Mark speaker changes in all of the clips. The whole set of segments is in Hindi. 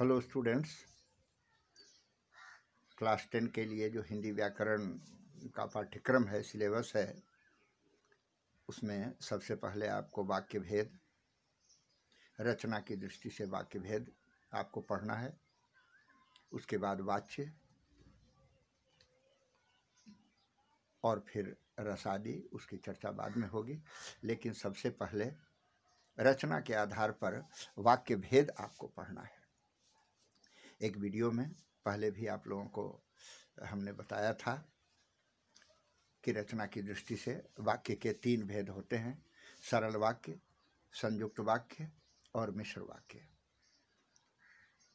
Speaker 1: हेलो स्टूडेंट्स, क्लास 10 के लिए जो हिंदी व्याकरण का पाठ्यक्रम है, सिलेबस है, उसमें सबसे पहले आपको वाक्य भेद, रचना की दृष्टि से वाक्य भेद आपको पढ़ना है। उसके बाद वाच्य और फिर रसादी, उसकी चर्चा बाद में होगी। लेकिन सबसे पहले रचना के आधार पर वाक्य भेद आपको पढ़ना है। एक वीडियो में पहले भी आप लोगों को हमने बताया था कि रचना की दृष्टि से वाक्य के 3 भेद होते हैं: सरल वाक्य, संयुक्त वाक्य और मिश्र वाक्य।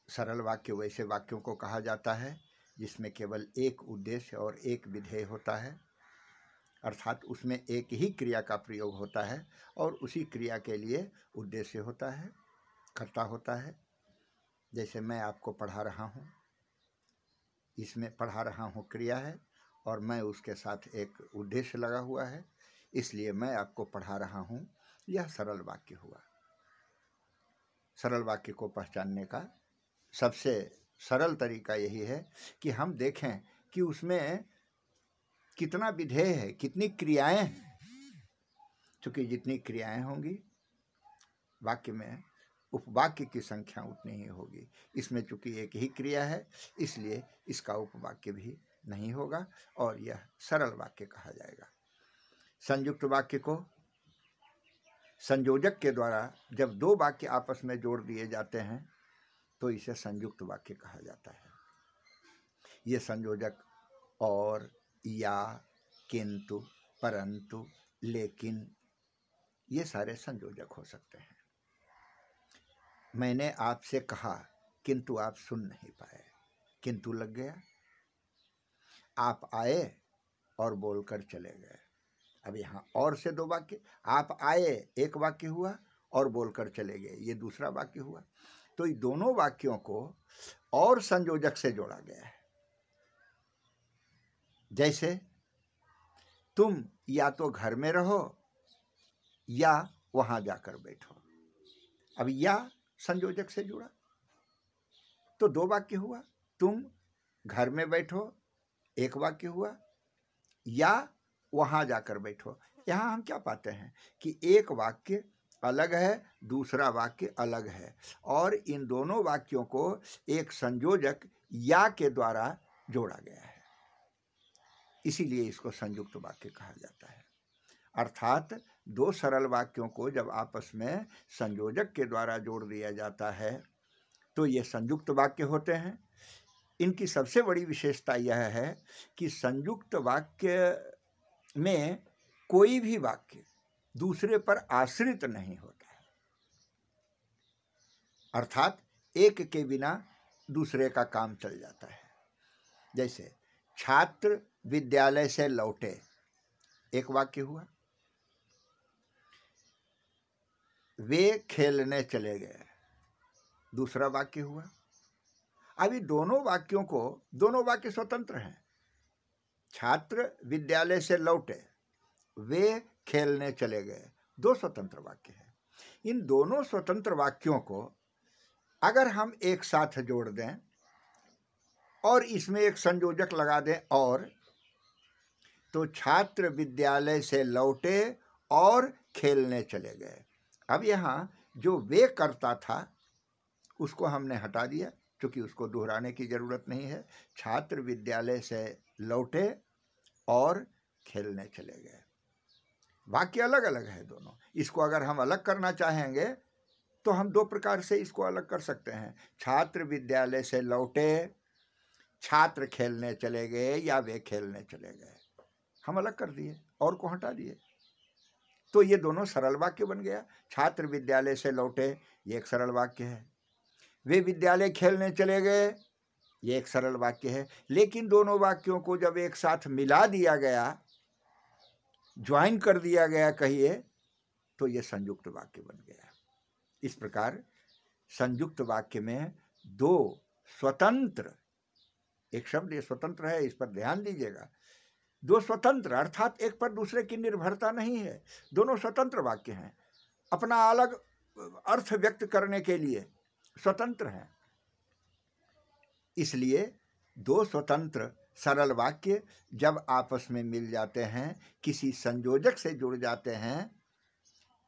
Speaker 1: सरल वाक्य वैसे वाक्यों को कहा जाता है जिसमें केवल एक उद्देश्य और एक विधेय होता है, अर्थात उसमें एक ही क्रिया का प्रयोग होता है और उसी क्रिया के लिए उद्देश्य होता है, कर्ता होता है। जैसे मैं आपको पढ़ा रहा हूँ, इसमें पढ़ा रहा हूँ क्रिया है और मैं उसके साथ एक उद्देश्य लगा हुआ है, इसलिए मैं आपको पढ़ा रहा हूँ। यह सरल वाक्य हुआ। सरल वाक्य को पहचानने का सबसे सरल तरीका यही है कि हम देखें कि उसमें कितना विधेय है, कितनी क्रियाएं हैं। क्योंकि जितनी क्रियाएं होंगी वाक्य में, उपवाक्य की संख्या उतनी ही होगी। इसमें चूंकि एक ही क्रिया है, इसलिए इसका उपवाक्य भी नहीं होगा और यह सरल वाक्य कहा जाएगा। संयुक्त वाक्य को संयोजक के द्वारा जब 2 वाक्य आपस में जोड़ दिए जाते हैं तो इसे संयुक्त वाक्य कहा जाता है। ये संयोजक और, या, किंतु, परंतु, लेकिन, ये सारे संयोजक हो सकते हैं। मैंने आपसे कहा किंतु आप सुन नहीं पाए, किंतु लग गया। आप आए और बोलकर चले गए। अब यहाँ और से 2 वाक्य, आप आए एक वाक्य हुआ और बोलकर चले गए ये दूसरा वाक्य हुआ। तो ये दोनों वाक्यों को और संयोजक से जोड़ा गया है। जैसे तुम या तो घर में रहो या वहां जाकर बैठो। अब या संयोजक से जुड़ा तो 2 वाक्य हुआ। तुम घर में बैठो एक वाक्य हुआ, या वहां जाकर बैठो। यहां हम क्या पाते हैं कि एक वाक्य अलग है, दूसरा वाक्य अलग है और इन दोनों वाक्यों को एक संयोजक या के द्वारा जोड़ा गया है, इसीलिए इसको संयुक्त वाक्य कहा जाता है। अर्थात 2 सरल वाक्यों को जब आपस में संयोजक के द्वारा जोड़ दिया जाता है तो ये संयुक्त वाक्य होते हैं। इनकी सबसे बड़ी विशेषता यह है कि संयुक्त वाक्य में कोई भी वाक्य दूसरे पर आश्रित नहीं होता है, अर्थात एक के बिना दूसरे का काम चल जाता है। जैसे छात्र विद्यालय से लौटे एक वाक्य हुआ, वे खेलने चले गए दूसरा वाक्य हुआ। अभी दोनों वाक्य स्वतंत्र हैं। छात्र विद्यालय से लौटे, वे खेलने चले गए, 2 स्वतंत्र वाक्य हैं। इन दोनों स्वतंत्र वाक्यों को अगर हम एक साथ जोड़ दें और इसमें एक संयोजक लगा दें और, तो छात्र विद्यालय से लौटे और खेलने चले गए। अब यहाँ जो वे करता था उसको हमने हटा दिया क्योंकि उसको दोहराने की जरूरत नहीं है। छात्र विद्यालय से लौटे और खेलने चले गए। वाक्य अलग अलग है दोनों। इसको अगर हम अलग करना चाहेंगे तो हम 2 प्रकार से इसको अलग कर सकते हैं। छात्र विद्यालय से लौटे, छात्र खेलने चले गए या वे खेलने चले गए, हम अलग कर दिए और को हटा दिए तो ये दोनों सरल वाक्य बन गया। छात्र विद्यालय से लौटे ये एक सरल वाक्य है, वे विद्यालय खेलने चले गए ये एक सरल वाक्य है। लेकिन दोनों वाक्यों को जब एक साथ मिला दिया गया, ज्वाइन कर दिया गया कहिए, तो ये संयुक्त वाक्य बन गया। इस प्रकार संयुक्त वाक्य में 2 स्वतंत्र, एक शब्द ये स्वतंत्र है, इस पर ध्यान दीजिएगा, 2 स्वतंत्र अर्थात एक पर दूसरे की निर्भरता नहीं है, दोनों स्वतंत्र वाक्य हैं, अपना अलग अर्थ व्यक्त करने के लिए स्वतंत्र हैं। इसलिए दो स्वतंत्र सरल वाक्य जब आपस में मिल जाते हैं, किसी संयोजक से जुड़ जाते हैं,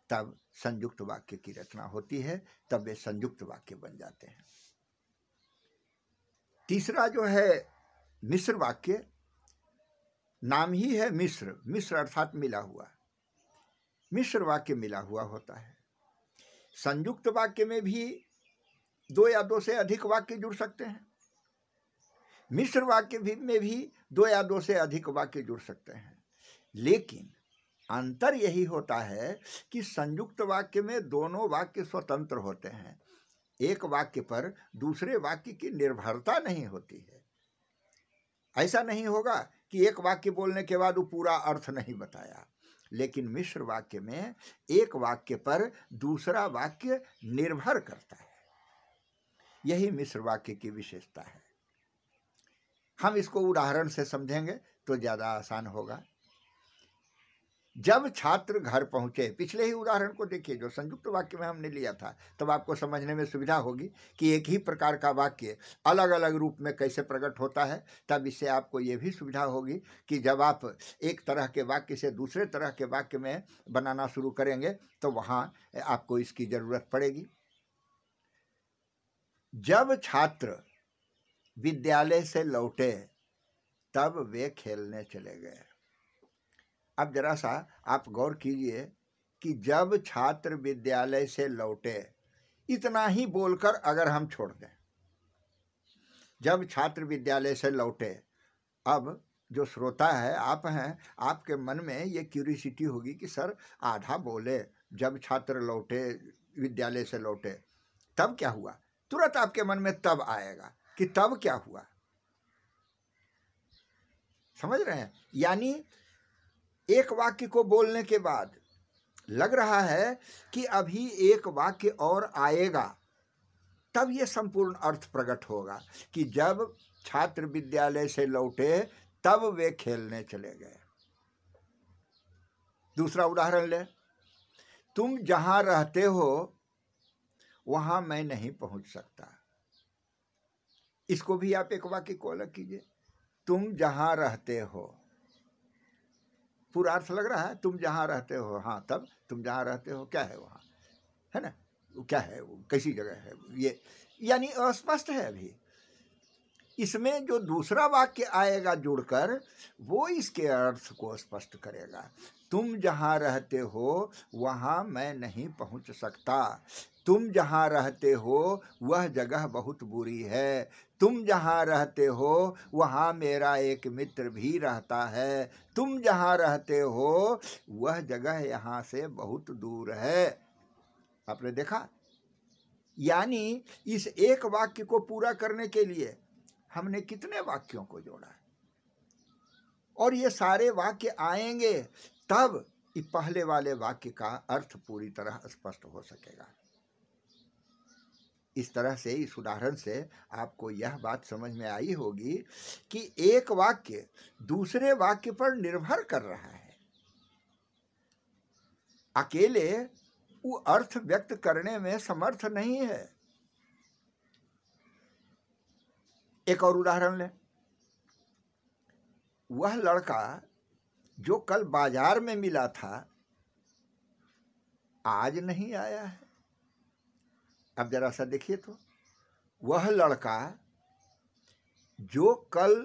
Speaker 1: तब संयुक्त वाक्य की रचना होती है, तब वे संयुक्त वाक्य बन जाते हैं। तीसरा जो है मिश्र वाक्य, नाम ही है मिश्र, मिश्र अर्थात मिला हुआ। मिश्र वाक्य मिला हुआ होता है। संयुक्त वाक्य में भी दो या दो से अधिक वाक्य जुड़ सकते हैं, मिश्र वाक्य में भी दो या दो से अधिक वाक्य जुड़ सकते हैं, लेकिन अंतर यही होता है कि संयुक्त वाक्य में दोनों वाक्य स्वतंत्र होते हैं, एक वाक्य पर दूसरे वाक्य की निर्भरता नहीं होती है। ऐसा नहीं होगा कि एक वाक्य बोलने के बाद वो पूरा अर्थ नहीं बताया, लेकिन मिश्र वाक्य में एक वाक्य पर दूसरा वाक्य निर्भर करता है। यही मिश्र वाक्य की विशेषता है। हम इसको उदाहरण से समझेंगे तो ज़्यादा आसान होगा। जब छात्र घर पहुंचे, पिछले ही उदाहरण को देखिए जो संयुक्त वाक्य में हमने लिया था, तब आपको समझने में सुविधा होगी कि एक ही प्रकार का वाक्य अलग अलग रूप में कैसे प्रकट होता है। तब इससे आपको ये भी सुविधा होगी कि जब आप एक तरह के वाक्य से दूसरे तरह के वाक्य में बनाना शुरू करेंगे तो वहाँ आपको इसकी ज़रूरत पड़ेगी। जब छात्र विद्यालय से लौटे तब वे खेलने चले गए। अब जरा सा आप गौर कीजिए कि जब छात्र विद्यालय से लौटे, इतना ही बोलकर अगर हम छोड़ दें, जब छात्र विद्यालय से लौटे, अब जो श्रोता है आप हैं, आपके मन में ये क्यूरियोसिटी होगी कि सर आधा बोले जब छात्र लौटे, विद्यालय से लौटे, तब क्या हुआ? तुरंत आपके मन में तब आएगा कि तब क्या हुआ। समझ रहे हैं? यानी एक वाक्य को बोलने के बाद लग रहा है कि अभी एक वाक्य और आएगा, तब ये संपूर्ण अर्थ प्रकट होगा कि जब छात्र विद्यालय से लौटे तब वे खेलने चले गए। दूसरा उदाहरण ले, तुम जहां रहते हो वहां मैं नहीं पहुंच सकता। इसको भी आप एक वाक्य को अलग कीजिए, तुम जहां रहते हो, पूरा अर्थ लग रहा है, तुम जहां रहते हो, हाँ, तब तुम जहां रहते हो क्या है वहां, है ना, वो क्या है, वो कैसी जगह है, ये यानी अस्पष्ट है। अभी इसमें जो दूसरा वाक्य आएगा जुड़कर, वो इसके अर्थ को स्पष्ट करेगा। तुम जहां रहते हो वहां मैं नहीं पहुंच सकता, तुम जहां रहते हो वह जगह बहुत बुरी है, तुम जहां रहते हो वहां मेरा एक मित्र भी रहता है, तुम जहां रहते हो वह जगह यहाँ से बहुत दूर है। आपने देखा, यानी इस एक वाक्य को पूरा करने के लिए हमने कितने वाक्यों को जोड़ा, और ये सारे वाक्य आएंगे तब इस पहले वाले वाक्य का अर्थ पूरी तरह स्पष्ट हो सकेगा। इस तरह से, इस उदाहरण से आपको यह बात समझ में आई होगी कि एक वाक्य दूसरे वाक्य पर निर्भर कर रहा है, अकेले वो अर्थ व्यक्त करने में समर्थ नहीं है। एक और उदाहरण लें, वह लड़का जो कल बाजार में मिला था आज नहीं आया है। अब जरा सा देखिए तो, वह लड़का जो कल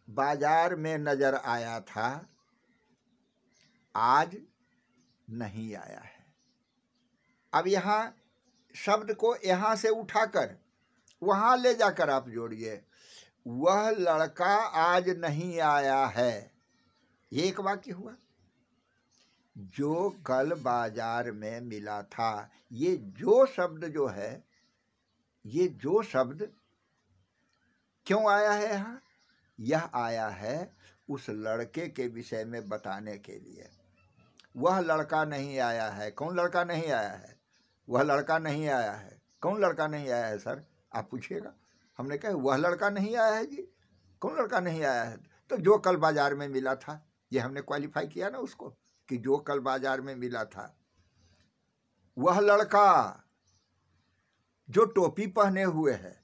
Speaker 1: बाजार में नजर आया था आज नहीं आया है। अब यहाँ शब्द को यहाँ से उठाकर वहाँ ले जाकर आप जोड़िए, वह लड़का आज नहीं आया है, ये एक वाक्य हुआ। जो कल बाजार में मिला था, ये जो शब्द जो है, ये जो शब्द क्यों आया है यहाँ? यह आया है उस लड़के के विषय में बताने के लिए। वह लड़का नहीं आया है। कौन लड़का नहीं आया है? वह लड़का नहीं आया है। कौन लड़का नहीं आया है सर? आप पूछिएगा। हमने कहा वह लड़का नहीं आया है जी। कौन लड़का नहीं आया है? तो जो कल बाजार में मिला था, ये हमने क्वालिफाई किया ना उसको, कि जो कल बाजार में मिला था। वह लड़का जो टोपी पहने हुए है,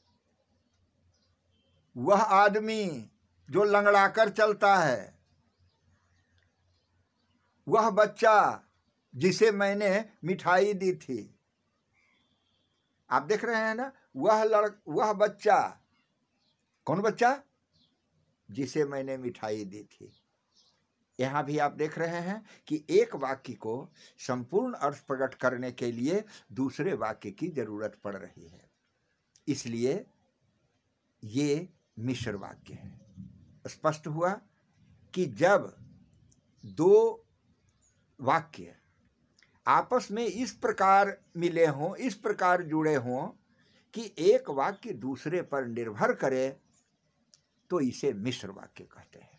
Speaker 1: वह आदमी जो लंगड़ाकर चलता है, वह बच्चा जिसे मैंने मिठाई दी थी। आप देख रहे हैं ना, वह बच्चा, कौन बच्चा? जिसे मैंने मिठाई दी थी। यहां भी आप देख रहे हैं कि एक वाक्य को संपूर्ण अर्थ प्रकट करने के लिए दूसरे वाक्य की जरूरत पड़ रही है, इसलिए ये मिश्र वाक्य है। स्पष्ट हुआ कि जब दो वाक्य आपस में इस प्रकार मिले हों, इस प्रकार जुड़े हों कि एक वाक्य दूसरे पर निर्भर करे, तो इसे मिश्र वाक्य कहते हैं।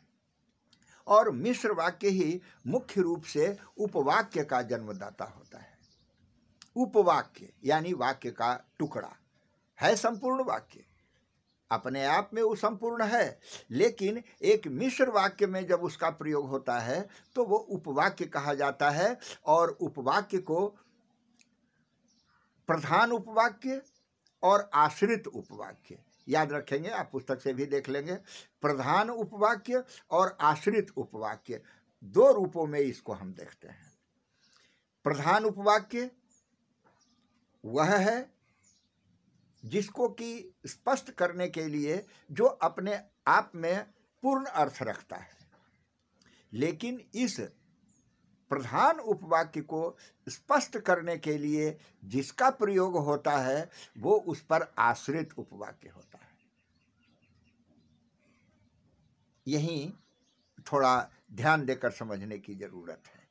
Speaker 1: और मिश्र वाक्य ही मुख्य रूप से उपवाक्य का जन्मदाता होता है। उपवाक्य यानी वाक्य का टुकड़ा है, संपूर्ण वाक्य अपने आप में वो संपूर्ण है, लेकिन एक मिश्र वाक्य में जब उसका प्रयोग होता है तो वो उपवाक्य कहा जाता है। और उपवाक्य को प्रधान उपवाक्य और आश्रित उपवाक्य, याद रखेंगे, आप पुस्तक से भी देख लेंगे। प्रधान उपवाक्य और आश्रित उपवाक्य, दो रूपों में इसको हम देखते हैं। प्रधान उपवाक्य वह है जिसको कि स्पष्ट करने के लिए जो अपने आप में पूर्ण अर्थ रखता है, लेकिन इस प्रधान उपवाक्य को स्पष्ट करने के लिए जिसका प्रयोग होता है वो उस पर आश्रित उपवाक्य होता है। यही थोड़ा ध्यान देकर समझने की जरूरत है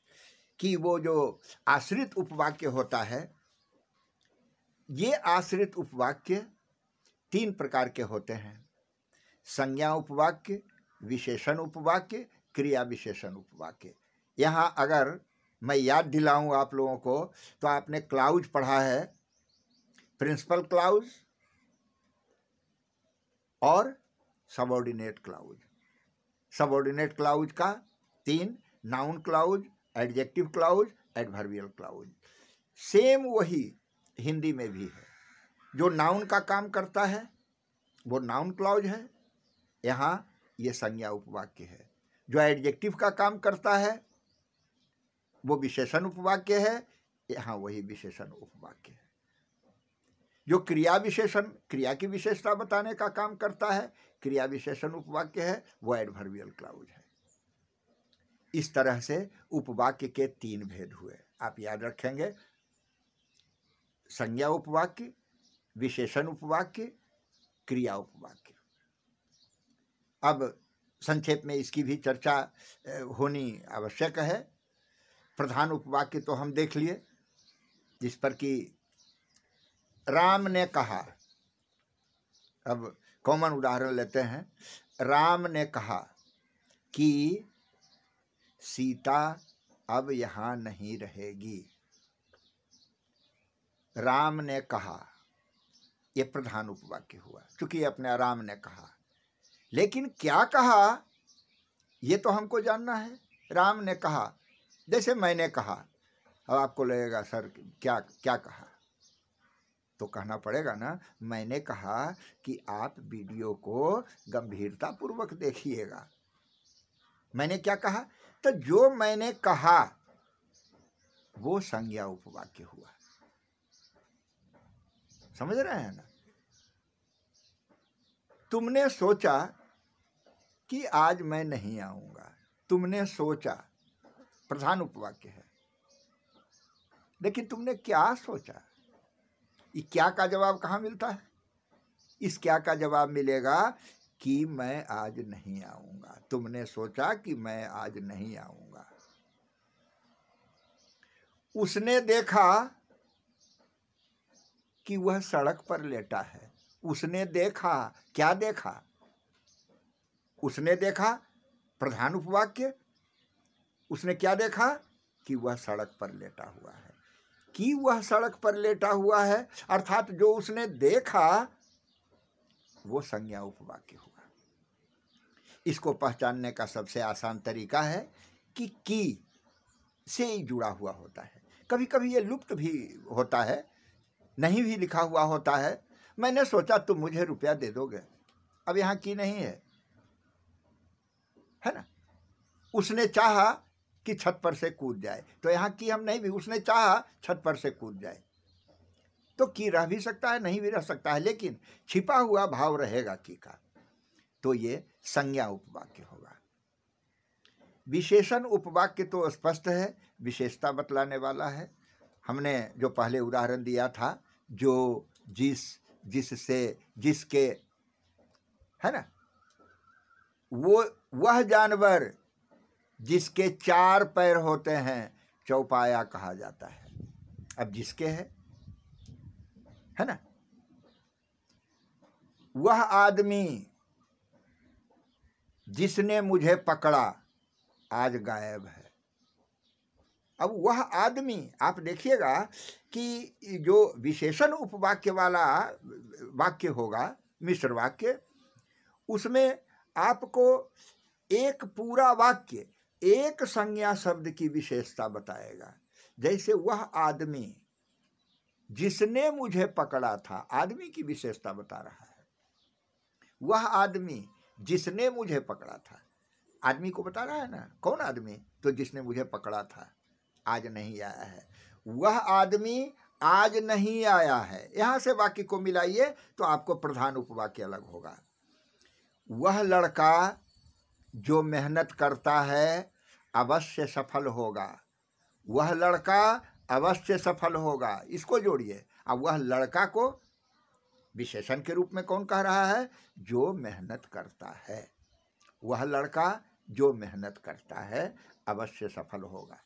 Speaker 1: कि वो जो आश्रित उपवाक्य होता है, ये आश्रित उपवाक्य तीन प्रकार के होते हैं: संज्ञा उपवाक्य, विशेषण उपवाक्य, क्रिया विशेषण उपवाक्य। यहाँ अगर मैं याद दिलाऊं आप लोगों को, तो आपने क्लाउज पढ़ा है, प्रिंसिपल क्लाउज और सबऑर्डिनेट क्लाउज। सबऑर्डिनेट क्लाउज का तीन: noun clause, adjective clause, adverbial clause. Same वही हिंदी में भी है। जो नाउन का काम करता है वो नाउन क्लाउज है, यहाँ ये संज्ञा उपवाक्य है। जो एडजेक्टिव का काम करता है वो विशेषण उपवाक्य है, यहाँ वही विशेषण उपवाक्य है। जो क्रिया विशेषण, क्रिया की विशेषता बताने का काम करता है, क्रिया विशेषण उपवाक्य है, वो एडवर्बियल क्लाउज है। इस तरह से उपवाक्य के तीन भेद हुए, आप याद रखेंगे: संज्ञा उपवाक्य, विशेषण उपवाक्य, क्रिया उपवाक्य। अब संक्षेप में इसकी भी चर्चा होनी आवश्यक है। प्रधान उपवाक्य तो हम देख लिए, जिस पर कि राम ने कहा। अब कॉमन उदाहरण लेते हैं। राम ने कहा कि सीता अब यहाँ नहीं रहेगी। राम ने कहा, ये प्रधान उपवाक्य हुआ, क्योंकि अपने राम ने कहा। लेकिन क्या कहा ये तो हमको जानना है। राम ने कहा, जैसे मैंने कहा। अब आपको लगेगा सर क्या क्या कहा, तो कहना पड़ेगा ना, मैंने कहा कि आप वीडियो को गंभीरता पूर्वक देखिएगा। मैंने क्या कहा? तो जो मैंने कहा वो संज्ञा उपवाक्य हुआ। समझ रहे हैं ना? तुमने सोचा कि आज मैं नहीं आऊंगा। तुमने सोचा, प्रधान उपवाक्य है। लेकिन तुमने क्या सोचा? ये क्या का जवाब कहाँ मिलता है? इस क्या का जवाब मिलेगा कि मैं आज नहीं आऊंगा। तुमने सोचा कि मैं आज नहीं आऊंगा। उसने देखा कि वह सड़क पर लेटा है। उसने देखा, क्या देखा? उसने देखा, प्रधान उपवाक्य। उसने क्या देखा? कि वह सड़क पर लेटा हुआ है। कि वह सड़क पर लेटा हुआ है, अर्थात जो उसने देखा वो संज्ञा उपवाक्य हुआ। इसको पहचानने का सबसे आसान तरीका है कि से ही जुड़ा हुआ होता है। कभी कभी ये लुप्त भी होता है, नहीं भी लिखा हुआ होता है। मैंने सोचा तुम मुझे रुपया दे दोगे। अब यहाँ की नहीं है ना। उसने चाहा कि छत पर से कूद जाए, तो यहाँ की हम नहीं भी, उसने चाहा छत पर से कूद जाए, तो की रह भी सकता है, नहीं भी रह सकता है, लेकिन छिपा हुआ भाव रहेगा की का, तो ये संज्ञा उपवाक्य होगा। विशेषण उपवाक्य तो स्पष्ट है, विशेषता बतलाने वाला है। हमने जो पहले उदाहरण दिया था, जो, जिस, जिससे, जिसके, है ना, वो वह जानवर जिसके 4 पैर होते हैं चौपाया कहा जाता है। अब जिसके है ना, वह आदमी जिसने मुझे पकड़ा आज गायब है। अब वह आदमी, आप देखिएगा कि जो विशेषण उपवाक्य वाला वाक्य होगा, मिश्र वाक्य, उसमें आपको एक पूरा वाक्य एक संज्ञा शब्द की विशेषता बताएगा। जैसे वह आदमी जिसने मुझे पकड़ा था, आदमी की विशेषता बता रहा है। वह आदमी जिसने मुझे पकड़ा था, आदमी को बता रहा है ना, कौन आदमी, तो जिसने मुझे पकड़ा था आज नहीं आया है। वह आदमी आज नहीं आया है। यहां से वाक्य को मिलाइए तो आपको प्रधान उपवाक्य अलग होगा। वह लड़का जो मेहनत करता है अवश्य सफल होगा। वह लड़का अवश्य सफल होगा, इसको जोड़िए। अब वह लड़का को विशेषण के रूप में कौन कह रहा है, जो मेहनत करता है। वह लड़का जो मेहनत करता है अवश्य सफल होगा।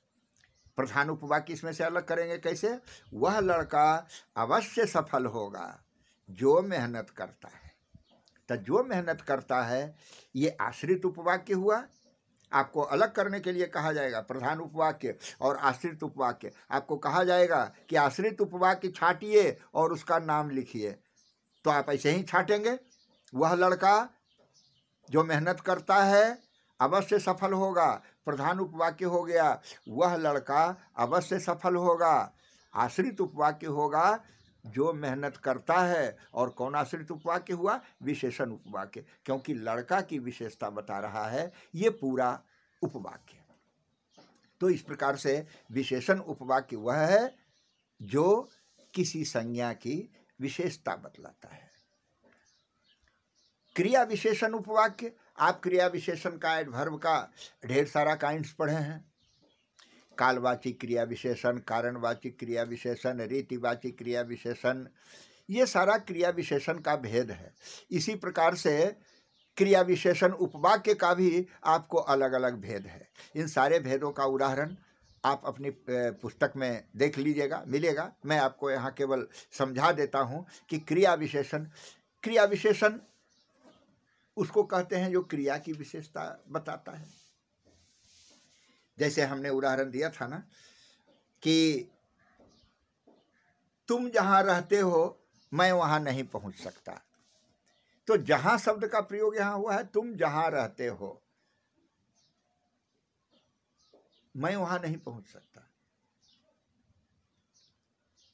Speaker 1: प्रधान उपवाक्य इसमें से अलग करेंगे कैसे, वह लड़का अवश्य सफल होगा जो मेहनत करता है। तो जो मेहनत करता है ये आश्रित उपवाक्य हुआ। आपको अलग करने के लिए कहा जाएगा प्रधान उपवाक्य और आश्रित उपवाक्य। आपको कहा जाएगा कि आश्रित उपवाक्य छांटिए और उसका नाम लिखिए, तो आप ऐसे ही छांटेंगे। वह लड़का जो मेहनत करता है अवश्य सफल होगा, प्रधान उपवाक्य हो गया, वह लड़का अवश्य सफल होगा। आश्रित उपवाक्य होगा जो मेहनत करता है, और कौन आश्रित उपवाक्य हुआ, विशेषण उपवाक्य, क्योंकि लड़का की विशेषता बता रहा है ये पूरा उपवाक्य। तो इस प्रकार से विशेषण उपवाक्य वह है जो किसी संज्ञा की विशेषता बतलाता है। क्रिया विशेषण उपवाक्य, आप क्रिया विशेषण का एडवर्ब का ढेर सारा काइंड्स पढ़े हैं। कालवाची क्रिया विशेषण, कारणवाची क्रिया विशेषण, रीतिवाची क्रिया विशेषण, ये सारा क्रिया विशेषण का भेद है। इसी प्रकार से क्रिया विशेषण उपवाक्य का भी आपको अलग अलग भेद है। इन सारे भेदों का उदाहरण आप अपनी पुस्तक में देख लीजिएगा, मिलेगा। मैं आपको यहाँ केवल समझा देता हूँ कि क्रिया विशेषण उसको कहते हैं जो क्रिया की विशेषता बताता है। जैसे हमने उदाहरण दिया था ना कि तुम जहां रहते हो मैं वहां नहीं पहुंच सकता, तो जहां शब्द का प्रयोग यहां हुआ है, तुम जहां रहते हो मैं वहां नहीं पहुंच सकता।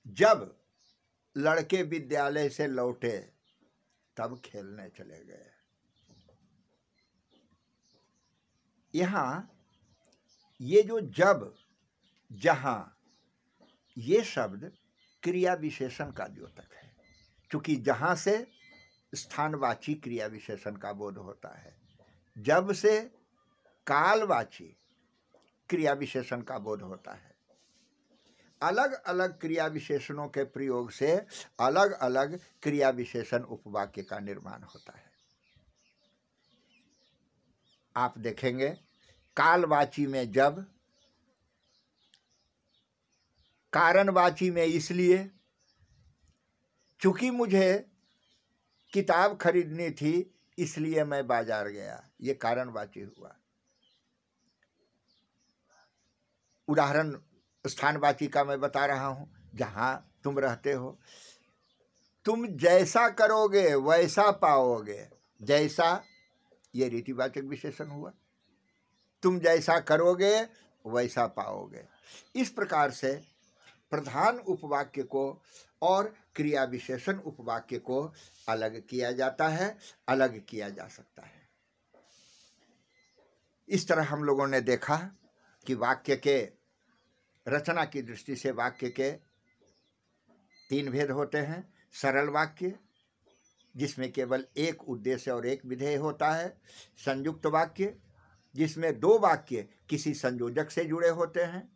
Speaker 1: जब लड़के विद्यालय से लौटे तब खेलने चले गए। यहां ये जो जब, जहां, ये शब्द क्रिया विशेषण का द्योतक है, क्योंकि जहां से स्थानवाची क्रिया विशेषण का बोध होता है, जब से कालवाची क्रिया विशेषण का बोध होता है। अलग अलग क्रिया विशेषणों के प्रयोग से अलग अलग क्रिया विशेषण उपवाक्य का निर्माण होता है। आप देखेंगे कालवाची में जब, कारणवाची में इसलिए, चूंकि मुझे किताब खरीदनी थी इसलिए मैं बाजार गया, ये कारणवाची हुआ। उदाहरण स्थानवाची का मैं बता रहा हूं, जहां तुम रहते हो, तुम जैसा करोगे वैसा पाओगे। जैसा ये रीतिवाचक विशेषण हुआ, तुम जैसा करोगे वैसा पाओगे। इस प्रकार से प्रधान उपवाक्य को और क्रिया विशेषण उपवाक्य को अलग किया जाता है, अलग किया जा सकता है। इस तरह हम लोगों ने देखा कि वाक्य के रचना की दृष्टि से वाक्य के 3 भेद होते हैं। सरल वाक्य जिसमें केवल एक उद्देश्य और एक विधेय होता है, संयुक्त वाक्य जिसमें 2 वाक्य किसी संयोजक से जुड़े होते हैं,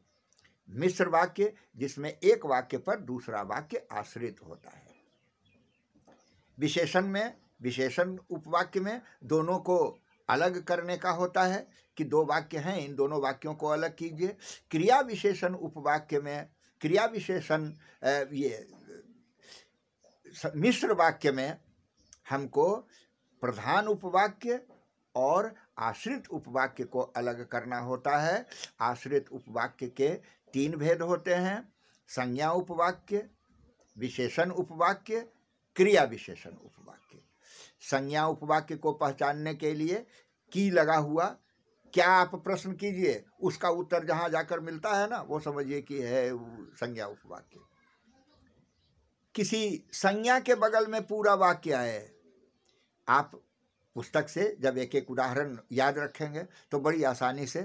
Speaker 1: मिश्र वाक्य जिसमें एक वाक्य पर दूसरा वाक्य आश्रित होता है। विशेषण में, विशेषण उपवाक्य में दोनों को अलग करने का होता है कि 2 वाक्य हैं, इन दोनों वाक्यों को अलग कीजिए। क्रिया विशेषण उपवाक्य में, क्रिया विशेषण ये मिश्र वाक्य में हमको प्रधान उपवाक्य और आश्रित उपवाक्य को अलग करना होता है। आश्रित उपवाक्य के 3 भेद होते हैं, संज्ञा उपवाक्य, विशेषण उपवाक्य, क्रिया विशेषण उपवाक्य। संज्ञा उपवाक्य को पहचानने के लिए की लगा हुआ, क्या आप प्रश्न कीजिए, उसका उत्तर जहाँ जाकर मिलता है ना, वो समझिए कि है संज्ञा उपवाक्य। किसी संज्ञा के बगल में पूरा वाक्य है। आप पुस्तक से जब एक एक उदाहरण याद रखेंगे तो बड़ी आसानी से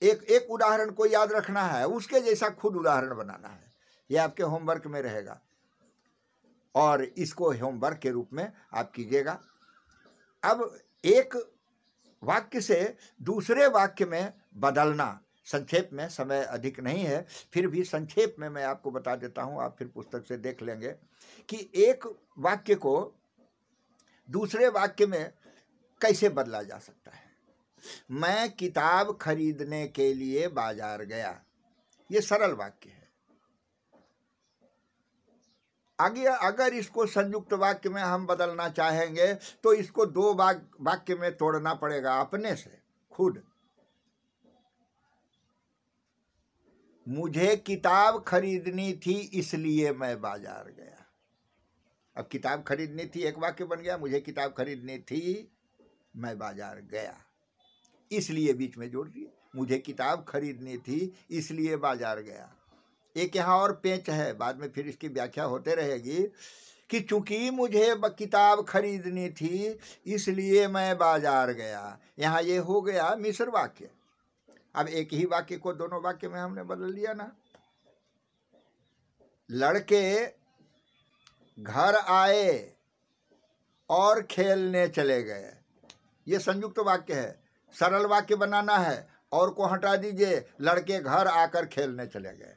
Speaker 1: एक एक उदाहरण को याद रखना है, उसके जैसा खुद उदाहरण बनाना है। यह आपके होमवर्क में रहेगा और इसको होमवर्क के रूप में आप कीजिएगा। अब एक वाक्य से दूसरे वाक्य में बदलना, संक्षेप में, समय अधिक नहीं है, फिर भी संक्षेप में मैं आपको बता देता हूँ, आप फिर पुस्तक से देख लेंगे कि एक वाक्य को दूसरे वाक्य में कैसे बदला जा सकता है। मैं किताब खरीदने के लिए बाजार गया, ये सरल वाक्य है। आगे अगर इसको संयुक्त वाक्य में हम बदलना चाहेंगे तो इसको 2 वाक्य में तोड़ना पड़ेगा अपने से खुद। मुझे किताब खरीदनी थी इसलिए मैं बाजार गया। अब किताब खरीदनी थी एक वाक्य बन गया, मुझे किताब खरीदनी थी मैं बाजार गया, इसलिए बीच में जोड़ दिए, मुझे किताब खरीदनी थी इसलिए बाजार गया। एक यहाँ और पेच है, बाद में फिर इसकी व्याख्या होते रहेगी कि चूंकि मुझे किताब खरीदनी थी इसलिए मैं बाजार गया। यहाँ ये हो गया मिश्र वाक्य। अब एक ही वाक्य को दोनों वाक्य में हमने बदल दिया ना। लड़के घर आए और खेलने चले गए, ये संयुक्त वाक्य है। सरल वाक्य बनाना है, और को हटा दीजिए, लड़के घर आकर खेलने चले गए।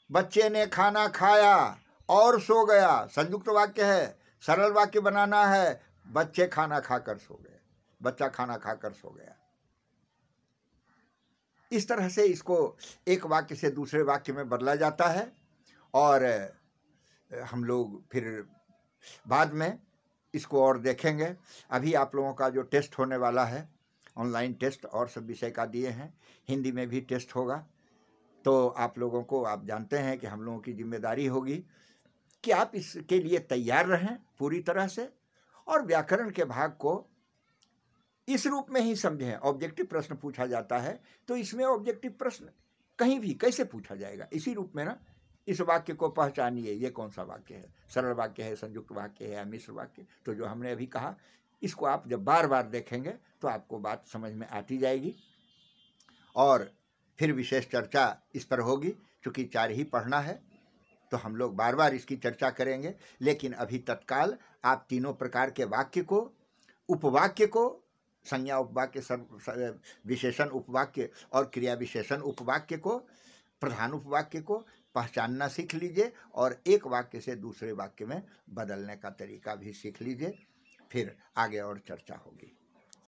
Speaker 1: बच्चे ने खाना खाया और सो गया, संयुक्त वाक्य है। सरल वाक्य बनाना है, बच्चे खाना खाकर सो गए, बच्चा खाना खाकर सो गया। इस तरह से इसको एक वाक्य से दूसरे वाक्य में बदला जाता है। और हम लोग फिर बाद में इसको और देखेंगे। अभी आप लोगों का जो टेस्ट होने वाला है, ऑनलाइन टेस्ट और सब विषय का दिए हैं, हिंदी में भी टेस्ट होगा, तो आप लोगों को, आप जानते हैं कि हम लोगों की जिम्मेदारी होगी कि आप इसके लिए तैयार रहें पूरी तरह से, और व्याकरण के भाग को इस रूप में ही समझें। ऑब्जेक्टिव प्रश्न पूछा जाता है तो इसमें ऑब्जेक्टिव प्रश्न कहीं भी कैसे पूछा जाएगा, इसी रूप में ना। इस वाक्य को पहचानिए, ये कौन सा वाक्य है, सरल वाक्य है, संयुक्त वाक्य है या मिश्र वाक्य। तो जो हमने अभी कहा, इसको आप जब बार बार देखेंगे तो आपको बात समझ में आती जाएगी। और फिर विशेष चर्चा इस पर होगी, क्योंकि 4 ही पढ़ना है तो हम लोग बार बार इसकी चर्चा करेंगे। लेकिन अभी तत्काल आप तीनों प्रकार के वाक्य को, उपवाक्य को, संज्ञा उपवाक्य, विशेषण उपवाक्य और क्रिया विशेषण उपवाक्य को, प्रधान उपवाक्य को पहचानना सीख लीजिए, और एक वाक्य से दूसरे वाक्य में बदलने का तरीका भी सीख लीजिए। फिर आगे और चर्चा होगी।